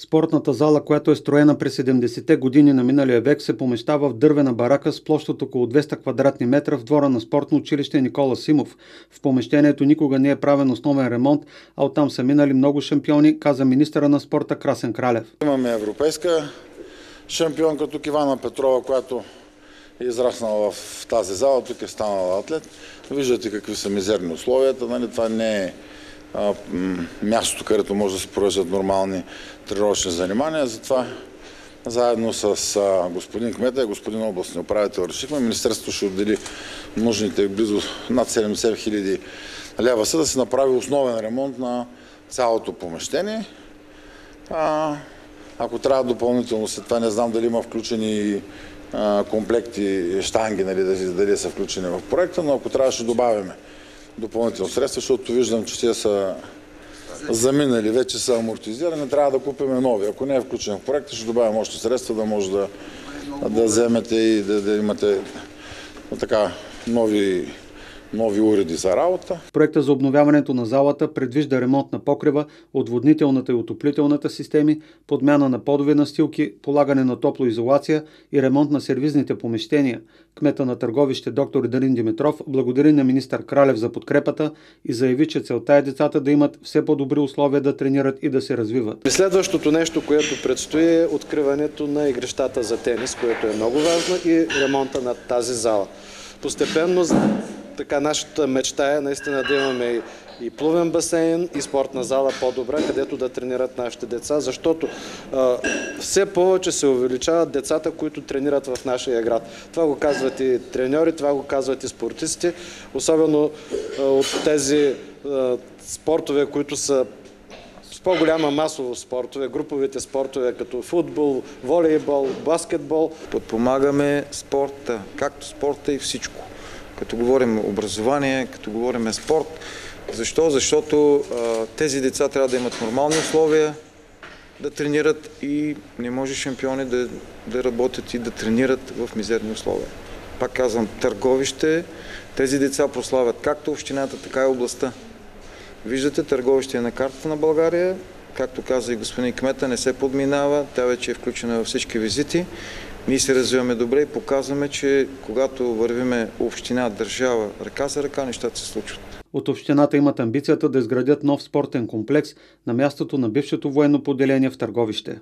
Спортната зала, която е строена през 70-те години на миналия век, се помещава в дървена барака с площ от около 200 квадратни метра в двора на спортно училище Никола Симов. В помещението никога не е правен основен ремонт, а оттам са минали много шампиони, каза министъра на спорта Красен Кралев. Имаме европейска шампионка тук, Ивана Петрова, която е израснала в тази зала, тук е станала атлет. Виждате какви са мизерни условията, това не е мястото, където може да се провеждат нормални тренировъчни занимания. Затова заедно с господин кмета и господин областния управител решихме, министерството ще отдели нужните близо над 70 хиляди лева, да се направи основен ремонт на цялото помещение. Ако трябва допълнително след това, не знам дали има включени комплекти, щанги, дали са включени в проекта, но ако трябва ще добавяме допълнително средства, защото виждам, че те са заминали, вече са амортизирани, трябва да купим нови. Ако не е включен в проекта, ще добавим още средства, да може да вземете и да имате така нови уреди за работа. Проектът за обновяването на залата предвижда ремонт на покрива, отводнителната и отоплителната системи, подмяна на подови настилки, полагане на топлоизолация и ремонт на сервизните помещения. Кмета на Търговище доктор Дарин Димитров благодари на министър Кралев за подкрепата и заяви, че целта е децата да имат все по-добри условия да тренират и да се развиват. Следващото нещо, което предстои, е откриването на игрищата за тенис, което е много важно, и ремонта на тази зала. Постепенно така нашата мечта е наистина да имаме и плувен басейн, и спортна зала по-добра, където да тренират нашите деца, защото все повече се увеличават децата, които тренират в нашия град. Това го казват и треньори, това го казват и спортисти, особено от тези спортове, които са с по-голяма масово спортове, груповите спортове като футбол, волейбол, баскетбол. Подпомагаме спорта, както спорта и всичко. Като говорим образование, като говорим спорт. Защо? Защото тези деца трябва да имат нормални условия да тренират и не може шампиони да работят и да тренират в мизерни условия. Пак казвам, Търговище, тези деца прославят както общината, така и областта. Виждате, Търговище е на картата на България, както каза и господин кмета, не се подминава, тя вече е включена във всички визити. Ние се развиваме добре и показваме, че когато вървиме община, държава, ръка за ръка, нещата се случват. От общината имат амбицията да изградят нов спортен комплекс на мястото на бившето военно поделение в Търговище.